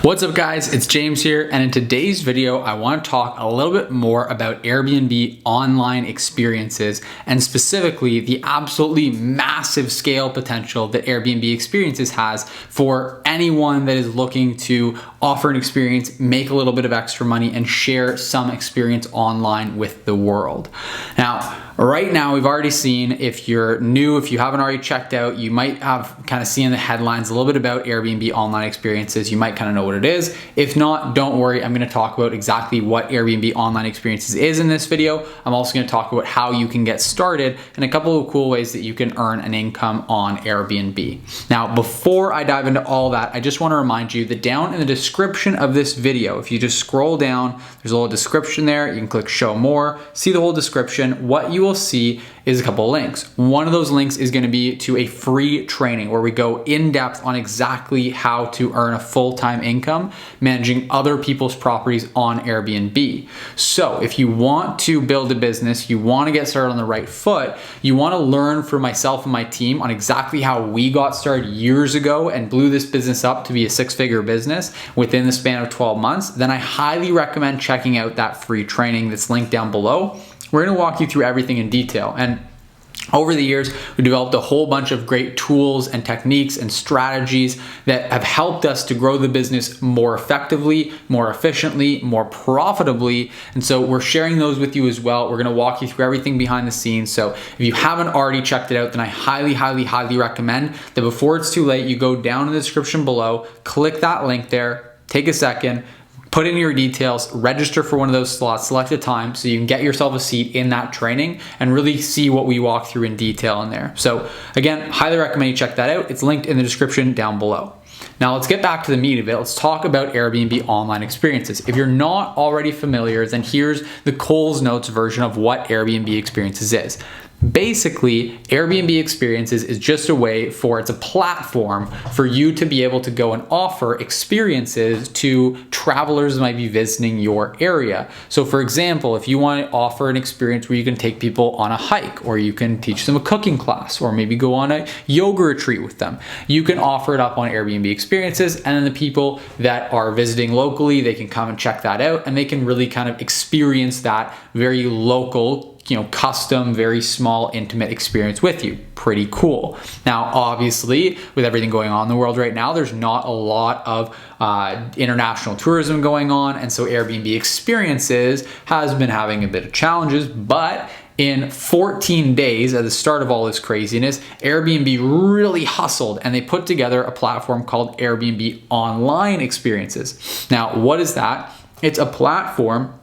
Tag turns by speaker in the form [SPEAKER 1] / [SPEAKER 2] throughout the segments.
[SPEAKER 1] What's up guys, it's James here, and in today's video I want to talk a little bit more about Airbnb online experiences and specifically the absolutely massive scale potential that Airbnb Experiences has for anyone that is looking to offer an experience, make a little bit of extra money, and share some experience online with the world. Now, right now, we've already seen, if you're new, if you haven't already checked out, you might have kind of seen in the headlines a little bit about Airbnb Online Experiences. You might kind of know what it is. If not, don't worry. I'm going to talk about exactly what Airbnb Online Experiences is in this video. I'm also going to talk about how you can get started and a couple of cool ways that you can earn an income on Airbnb. Now, before I dive into all that, I just want to remind you that down in the description of this video, if you just scroll down, there's a little description there. You can click show more, see the whole description. What you will see is a couple of links. One of those links is going to be to a free training where we go in depth on exactly how to earn a full-time income managing other people's properties on Airbnb. So if you want to build a business, you want to get started on the right foot, you want to learn from myself and my team on exactly how we got started years ago and blew this business up to be a six-figure business within the span of 12 months, then I highly recommend checking out that free training that's linked down below. We're going to walk you through everything in detail. And over the years, we developed a whole bunch of great tools and techniques and strategies that have helped us to grow the business more effectively, more efficiently, more profitably. And so we're sharing those with you as well. We're going to walk you through everything behind the scenes. So if you haven't already checked it out, then I highly recommend that before it's too late, you go down in the description below, click that link there, take a second, put in your details, register for one of those slots, select a time so you can get yourself a seat in that training and really see what we walk through in detail in there. So again, highly recommend you check that out. It's linked in the description down below. Now let's get back to the meat of it. Let's talk about Airbnb Online Experiences. If you're not already familiar, then here's the Coles Notes version of what Airbnb Experiences is. Basically, Airbnb Experiences is just a way for, it's a platform for you to be able to go and offer experiences to travelers that might be visiting your area. So for example, if you want to offer an experience where you can take people on a hike, or you can teach them a cooking class, or maybe go on a yoga retreat with them, you can offer it up on Airbnb Experiences, and then the people that are visiting locally, they can come and check that out, and they can really kind of experience that very local, custom, very small, intimate experience with you. Pretty cool. Now, obviously, with everything going on in the world right now, there's not a lot of international tourism going on. And so Airbnb Experiences has been having a bit of challenges, but in 14 days at the start of all this craziness, Airbnb really hustled and they put together a platform called Airbnb Online Experiences. Now, what is that? It's a platform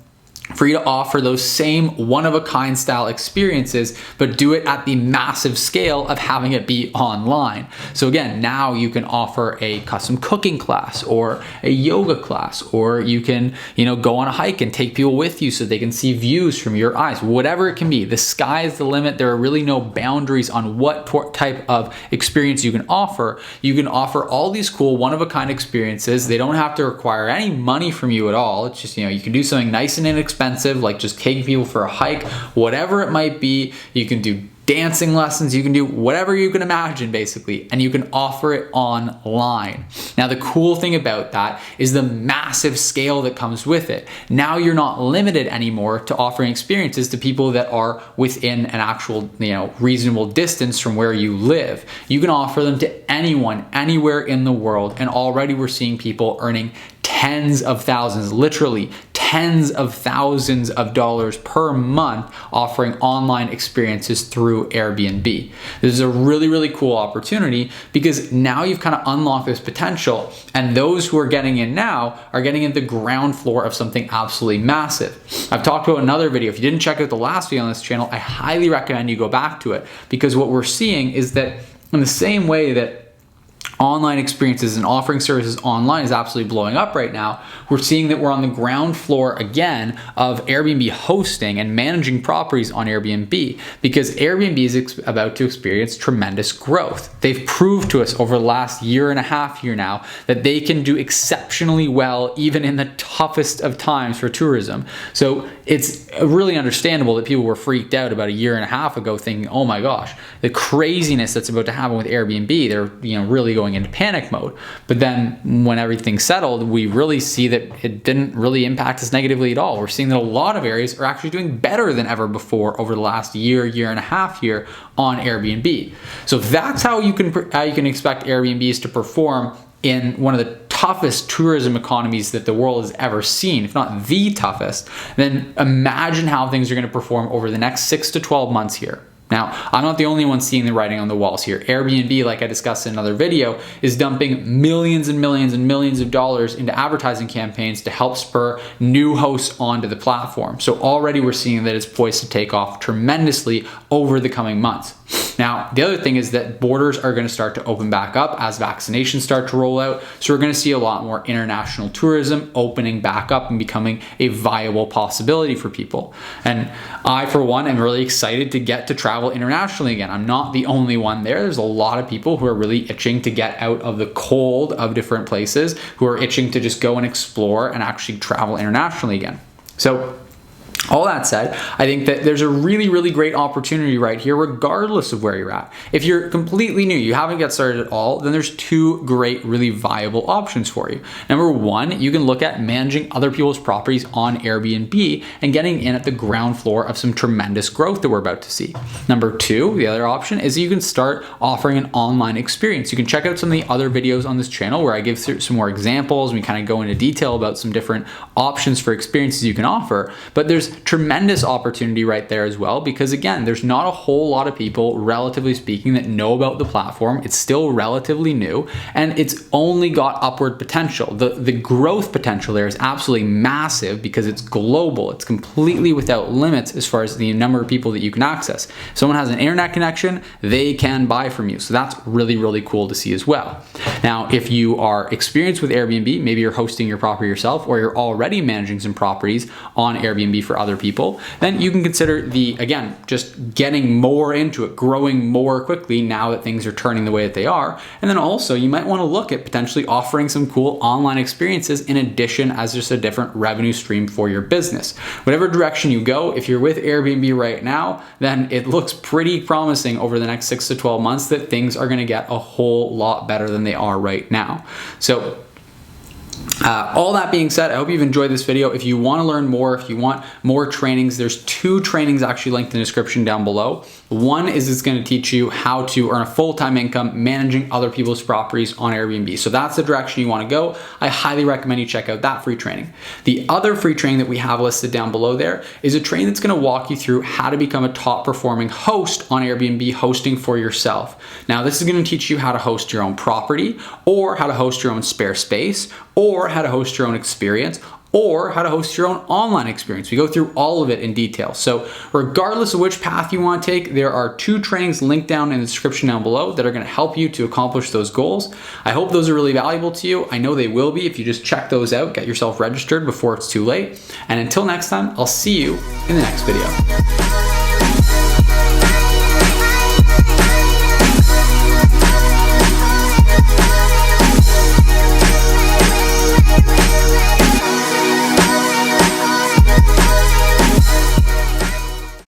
[SPEAKER 1] for you to offer those same one-of-a-kind style experiences, but do it at the massive scale of having it be online. So again, now you can offer a custom cooking class or a yoga class, or you can, go on a hike and take people with you so they can see views from your eyes, whatever it can be. The sky is the limit. There are really no boundaries on what type of experience you can offer. You can offer all these cool one-of-a-kind experiences. They don't have to require any money from you at all. It's just, you can do something nice and inexpensive, like just taking people for a hike, whatever it might be. You can do dancing lessons, you can do whatever you can imagine basically, and you can offer it online. Now, the cool thing about that is the massive scale that comes with it. Now you're not limited anymore to offering experiences to people that are within an actual, reasonable distance from where you live. You can offer them to anyone, anywhere in the world, and already we're seeing people earning tens of thousands, literally tens of thousands of dollars per month offering online experiences through Airbnb. This is a really cool opportunity because now you've kind of unlocked this potential, and those who are getting in now are getting in the ground floor of something absolutely massive. I've talked about another video. If you didn't check out the last video on this channel, I highly recommend you go back to it, because what we're seeing is that in the same way that online experiences and offering services online is absolutely blowing up right now, we're seeing that we're on the ground floor again of Airbnb hosting and managing properties on Airbnb, because Airbnb is about to experience tremendous growth. They've proved to us over the last year and a half now that they can do exceptionally well even in the toughest of times for tourism. So it's really understandable that people were freaked out about a year and a half ago thinking, oh my gosh, the craziness that's about to happen with Airbnb, they're really going going into panic mode. But then when everything settled, we really see that it didn't really impact us negatively at all. We're seeing that a lot of areas are actually doing better than ever before over the last year and a half here on Airbnb. So that's how you can expect Airbnbs to perform in one of the toughest tourism economies that the world has ever seen, if not the toughest. Then imagine how things are going to perform over the next 6 to 12 months here. Now, I'm not the only one seeing the writing on the walls here. Airbnb, like I discussed in another video, is dumping millions and millions and millions of dollars into advertising campaigns to help spur new hosts onto the platform. So already we're seeing that it's poised to take off tremendously over the coming months. Now, the other thing is that borders are going to start to open back up as vaccinations start to roll out. So we're going to see a lot more international tourism opening back up and becoming a viable possibility for people. And I, for one, am really excited to get to travel internationally again. I'm not the only one there. There's a lot of people who are really itching to get out of the cold of different places, who are itching to just go and explore and actually travel internationally again. So all that said, I think that there's a really, really great opportunity right here, regardless of where you're at. If you're completely new, you haven't got started at all, then there's two great, really viable options for you. Number one, you can look at managing other people's properties on Airbnb and getting in at the ground floor of some tremendous growth that we're about to see. Number two, the other option is you can start offering an online experience. You can check out some of the other videos on this channel where I give some more examples. We kind of go into detail about some different options for experiences you can offer, but there's tremendous opportunity right there as well, because again, there's not a whole lot of people, relatively speaking, that know about the platform. It's still relatively new and it's only got upward potential. The growth potential there is absolutely massive because it's global. It's completely without limits as far as the number of people that you can access. If someone has an internet connection, they can buy from you. So that's really, really cool to see as well. Now, if you are experienced with Airbnb, maybe you're hosting your property yourself or you're already managing some properties on Airbnb for other people, then you can consider again, just getting more into it, growing more quickly now that things are turning the way that they are. And then also you might want to look at potentially offering some cool online experiences in addition as just a different revenue stream for your business. Whatever direction you go, if you're with Airbnb right now, then it looks pretty promising over the next 6 to 12 months that things are going to get a whole lot better than they are right now. So all that being said, I hope you've enjoyed this video. If you want to learn more, if you want more trainings, there's 2 trainings actually linked in the description down below. One is it's going to teach you how to earn a full-time income managing other people's properties on Airbnb. So that's the direction you want to go. I highly recommend you check out that free training. The other free training that we have listed down below there is a training that's going to walk you through how to become a top performing host on Airbnb, hosting for yourself. Now, this is going to teach you how to host your own property, or how to host your own spare space, or how to host your own experience, or how to host your own online experience. We go through all of it in detail. So regardless of which path you want to take, there are 2 trainings linked down in the description down below that are going to help you to accomplish those goals. I hope those are really valuable to you. I know they will be if you just check those out, get yourself registered before it's too late. And until next time, I'll see you in the next video.